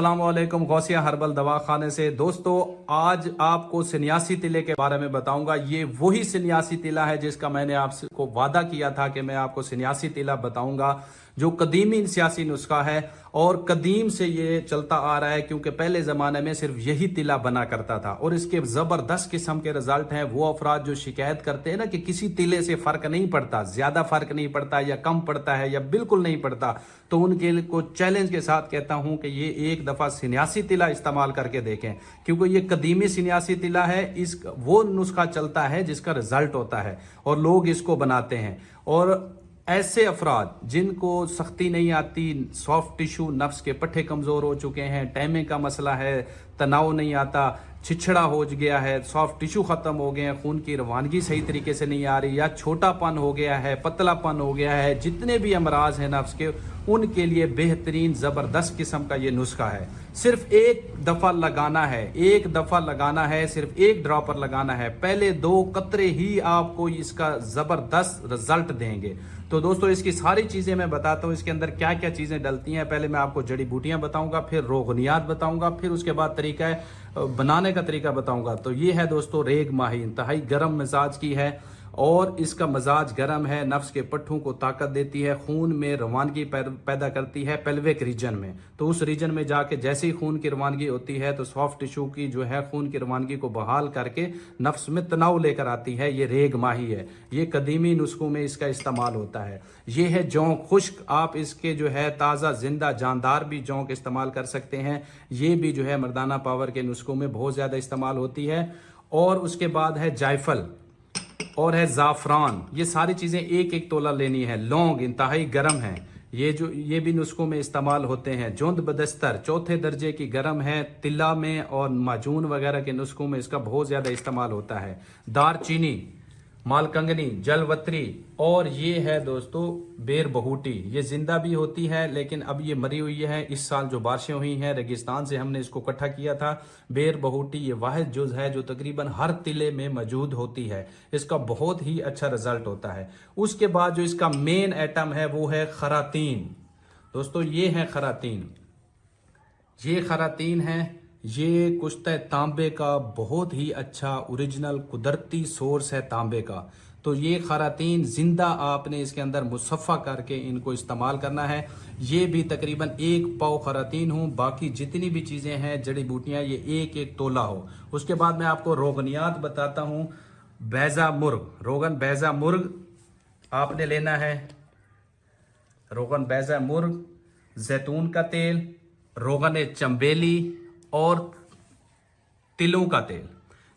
अस्सलामुअलैकुम गौसिया हर्बल दवाखाने से। दोस्तों आज आपको सन्यासी तिले के बारे में बताऊंगा। ये वही सन्यासी तिला है जिसका मैंने आपको वादा किया था कि मैं आपको सन्यासी तिला बताऊंगा, जो कदीमी सियासी नुस्खा है और कदीम से ये चलता आ रहा है, क्योंकि पहले ज़माने में सिर्फ यही तिला बना करता था और इसके ज़बरदस्त किस्म के रिजल्ट हैं। वो अफराद जो शिकायत करते हैं ना कि किसी तिले से फ़र्क नहीं पड़ता, ज़्यादा फ़र्क नहीं पड़ता या कम पड़ता है या बिल्कुल नहीं पड़ता, तो उनके को चैलेंज के साथ कहता हूं कि ये एक दफ़ा सन्यासी तिला इस्तेमाल करके देखें, क्योंकि ये कदीमी सन्यासी तिला है। इस वो नुस्खा चलता है जिसका रिजल्ट होता है और लोग इसको बनाते हैं। और ऐसे अफराद जिनको सख्ती नहीं आती, सॉफ्ट टिश्यू, नफ्स के पट्टे कमज़ोर हो चुके हैं, टैमे का मसला है, तनाव नहीं आता, छिछड़ा हो गया है, सॉफ्ट टिश्यू ख़त्म हो गए हैं, खून की रवानगी सही तरीके से नहीं आ रही, या छोटापन हो गया है, पतलापन हो गया है, जितने भी अमराज हैं नफ्स के, उनके लिए बेहतरीन ज़बरदस्त किस्म का ये नुस्खा है। सिर्फ एक दफ़ा लगाना है, एक दफ़ा लगाना है, सिर्फ एक ड्रॉपर लगाना है। पहले 2 कतरे ही आपको इसका ज़बरदस्त रिजल्ट देंगे। तो दोस्तों इसकी सारी चीज़ें मैं बताता हूँ, इसके अंदर क्या क्या चीज़ें डलती हैं। पहले मैं आपको जड़ी बूटियाँ बताऊँगा, फिर रोगनियात बताऊँगा, फिर उसके बाद तरीका है बनाने का तरीका बताऊँगा। तो ये है दोस्तों रेग माही, इंतहाई गर्म मिजाज की है और इसका मजाज गर्म है, नफ्स के पट्ठों को ताकत देती है, खून में रवानगी पैदा करती है पेल्विक रीजन में। तो उस रीजन में जाके जैसे ही खून की रवानगी होती है तो सॉफ्ट टिश्यू की जो है खून की रवानगी को बहाल करके नफ्स में तनाव लेकर आती है। ये रेग माही है, ये कदीमी नुस्खों में इसका इस्तेमाल होता है। ये है जौं खुश्क, आप इसके जो है ताज़ा जिंदा जानदार भी जौं के इस्तेमाल कर सकते हैं। ये भी जो है मर्दाना पावर के नुस्खों में बहुत ज़्यादा इस्तेमाल होती है। और उसके बाद है जायफल और है ज़ाफ़रान। ये सारी चीज़ें एक एक तोला लेनी है। लौंग इंतहाई गर्म है, ये भी नुस्खों में इस्तेमाल होते हैं। जोंद बदस्तर चौथे दर्जे की गर्म है, तिला में और माजून वगैरह के नुस्खों में इसका बहुत ज़्यादा इस्तेमाल होता है। दार चीनी, मालकंगनी, जलवत्री, और ये है दोस्तों बेर बहूटी। ये जिंदा भी होती है लेकिन अब ये मरी हुई है। इस साल जो बारिशें हुई हैं रेगिस्तान से हमने इसको इकट्ठा किया था। बेर बहूटी ये वाहिद जुज है जो तकरीबन हर तिले में मौजूद होती है। इसका बहुत ही अच्छा रिजल्ट होता है। उसके बाद जो इसका मेन आइटम है वो है खरातीन। दोस्तों ये है खरातीन, ये खरातीन है, ये कुश्ते तांबे का बहुत ही अच्छा ओरिजिनल कुदरती सोर्स है तांबे का। तो ये खरातीन जिंदा आपने इसके अंदर मुसफ़ा करके इनको इस्तेमाल करना है। ये भी तकरीबन 1 पाव खरातीन हूँ, बाकी जितनी भी चीज़ें हैं जड़ी बूटियाँ ये एक एक तोला हो। उसके बाद मैं आपको रोगनियात बताता हूँ। बैज़ा मुर्ग, रोगन बैज़ा मुर्ग आपने लेना है। रोगन बैज़ा मुर्ग, जैतून का तेल, रोगन चंबेली और तिलों का तेल।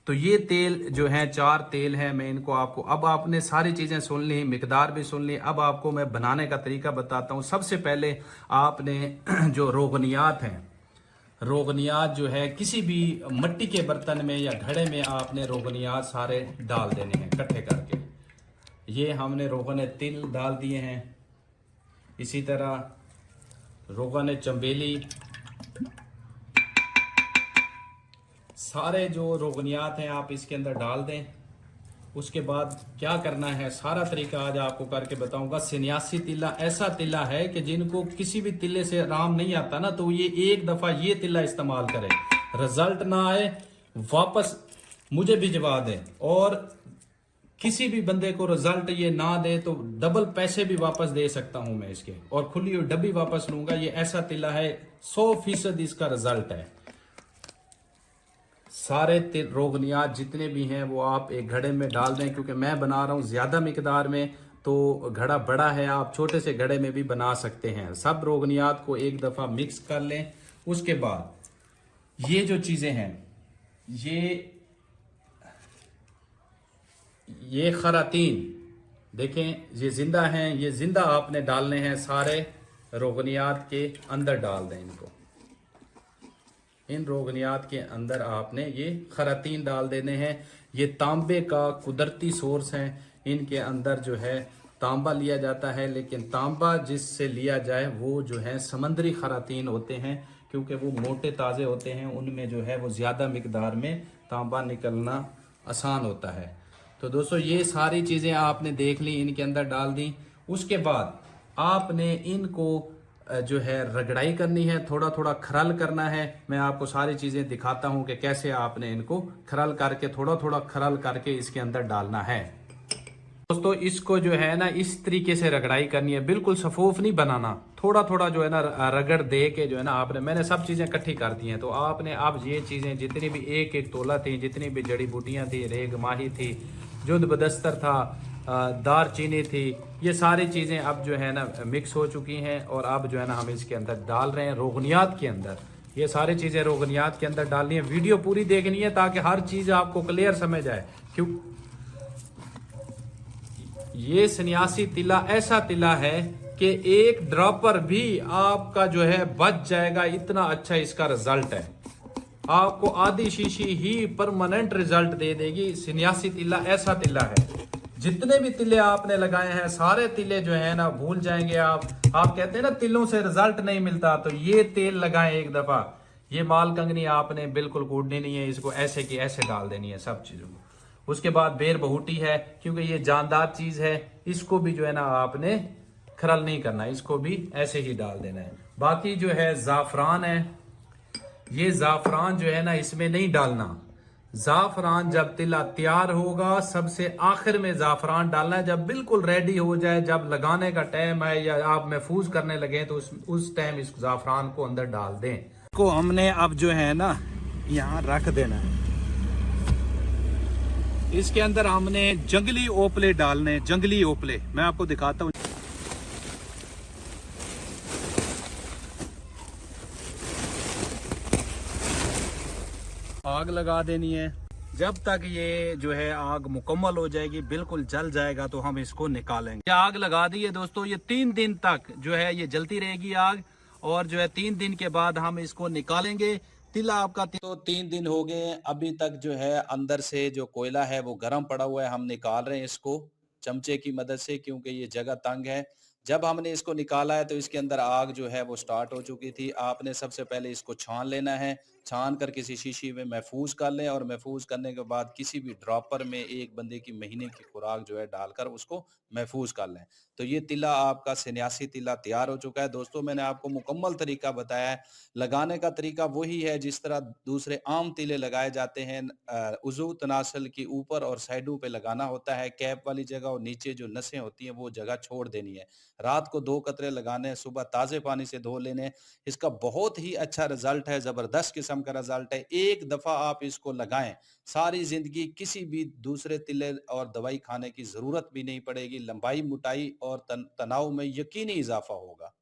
तो ये तेल जो है 4 तेल हैं। मैं इनको आपको, अब आपने सारी चीज़ें सुन ली, मिकदार भी सुन ली, अब आपको मैं बनाने का तरीका बताता हूँ। सबसे पहले आपने जो रोगनियात हैं, रोगनियात जो है किसी भी मिट्टी के बर्तन में या घड़े में आपने रोगनियात सारे डाल देने हैं इकट्ठे करके। ये हमने रोगन तिल डाल दिए हैं, इसी तरह रोगन चंबेली, सारे जो रोगनियात हैं आप इसके अंदर डाल दें। उसके बाद क्या करना है, सारा तरीका आज आपको करके बताऊंगा। सन्यासी तिला ऐसा तिला है कि जिनको किसी भी तिले से आराम नहीं आता ना, तो ये एक दफ़ा ये तिला इस्तेमाल करें, रिजल्ट ना आए वापस मुझे भिजवा दें, और किसी भी बंदे को रिजल्ट ये ना दे तो डबल पैसे भी वापस दे सकता हूं मैं इसके, और खुली हुई डब्बी वापस लूंगा। ये ऐसा तिला है, 100% इसका रिजल्ट है। सारे रोगनियात जितने भी हैं वो आप एक घड़े में डाल दें, क्योंकि मैं बना रहा हूँ ज़्यादा मिकदार में, तो घड़ा बड़ा है, आप छोटे से घड़े में भी बना सकते हैं। सब रोगनियात को एक दफ़ा मिक्स कर लें। उसके बाद ये जो चीज़ें हैं, ये खरातीन देखें, ये ज़िंदा हैं, ये ज़िंदा आपने डालने हैं, सारे रोगनियात के अंदर डाल दें इनको। इन रोगनियात के अंदर आपने ये खरातीन डाल देने हैं। ये तांबे का कुदरती सोर्स हैं, इनके अंदर जो है तांबा लिया जाता है, लेकिन तांबा जिससे लिया जाए वो जो है समंदरी खरातीन होते हैं, क्योंकि वो मोटे ताज़े होते हैं, उनमें जो है वो ज़्यादा मिकदार में तांबा निकलना आसान होता है। तो दोस्तों ये सारी चीज़ें आपने देख ली, इनके अंदर डाल दी। उसके बाद आपने इनको जो है रगड़ाई करनी है, थोड़ा थोड़ा खरल करना है। मैं आपको सारी चीज़ें दिखाता हूँ कि कैसे आपने इनको खरल करके, थोड़ा थोड़ा खरल करके इसके अंदर डालना है। दोस्तों इसको जो है ना इस तरीके से रगड़ाई करनी है, बिल्कुल सफूफ नहीं बनाना। थोड़ा थोड़ा जो है ना रगड़ दे के जो है ना आपने, मैंने सब चीज़ें इकट्ठी कर दी हैं, तो आपने अब ये चीज़ें जितनी भी एक एक तोला थी, जितनी भी जड़ी बूटियाँ थी, रेग माही थी, जुद बदस्तर था, दार चीनी थी, ये सारी चीज़ें अब जो है ना मिक्स हो चुकी हैं। और अब जो है ना हम इसके अंदर डाल रहे हैं रोगनियात के अंदर। ये सारी चीज़ें रोगनियात के अंदर डालनी है। वीडियो पूरी देखनी है ताकि हर चीज़ आपको क्लियर समझ आए। क्यों ये सन्यासी तिला ऐसा तिला है कि एक ड्रॉपर भी आपका जो है बच जाएगा, इतना अच्छा इसका रिजल्ट है। आपको आधी शीशी ही परमानेंट रिजल्ट दे देगी। सन्यासी तिला ऐसा तिला है, जितने भी तिले आपने लगाए हैं सारे तिले जो है ना भूल जाएंगे आप कहते हैं ना तिलों से रिजल्ट नहीं मिलता, तो ये तेल लगाएं एक दफा। ये माल कंगनी आपने बिल्कुल कूटनी नहीं है, इसको ऐसे की ऐसे डाल देनी है सब चीजों को। उसके बाद बेर बहुटी है, क्योंकि ये जानदार चीज है, इसको भी जो है ना आपने खरल नहीं करना, इसको भी ऐसे ही डाल देना है। बाकी जो है जाफरान है, ये जाफरान जो है ना इसमें नहीं डालना। जाफरान जब तिला तैयार होगा सबसे आखिर में जाफरान डालना है, जब बिल्कुल रेडी हो जाए, जब लगाने का टाइम है या आप महफूज करने लगे तो उस टाइम इस जाफरान को अंदर डाल दें। को हमने अब जो है ना यहाँ रख देना है। इसके अंदर हमने जंगली ओपले डालने, जंगली ओपले मैं आपको दिखाता हूँ। आग लगा देनी है। जब तक ये जो है आग मुकम्मल हो जाएगी, बिल्कुल जल जाएगा, तो हम इसको निकालेंगे। आग लगा दी है दोस्तों, ये 3 दिन तक जो है ये जलती रहेगी आग, और जो है 3 दिन के बाद हम इसको निकालेंगे। तिला आपका तो 3 दिन हो गए हैं, अभी तक जो है अंदर से जो कोयला है वो गर्म पड़ा हुआ है। हम निकाल रहे हैं इसको चमचे की मदद से, क्योंकि ये जगह तंग है। जब हमने इसको निकाला है तो इसके अंदर आग जो है वो स्टार्ट हो चुकी थी। आपने सबसे पहले इसको छान लेना है, छान कर किसी शीशी में महफूज कर लें, और महफूज करने के बाद किसी भी ड्रॉपर में एक बंदे की महीने की खुराक जो है डालकर उसको महफूज कर लें। तो ये तिला आपका सन्यासी तिला तैयार हो चुका है। दोस्तों मैंने आपको मुकम्मल तरीका बताया है। लगाने का तरीका वही है जिस तरह दूसरे आम तिले लगाए जाते हैं। उज़ू तनासल के ऊपर और साइडों पे लगाना होता है कैप वाली जगह, और नीचे जो नसें होती हैं वो जगह छोड़ देनी है। रात को 2 कतरे लगाने हैं, सुबह ताज़े पानी से धो लेने। इसका बहुत ही अच्छा रिजल्ट है, ज़बरदस्त किस्म का रिजल्ट है। एक दफ़ा आप इसको लगाएं, सारी ज़िंदगी किसी भी दूसरे तिले और दवाई खाने की ज़रूरत भी नहीं पड़ेगी। लंबाई, मोटाई और तनाव में यकीनी इज़ाफ़ा होगा।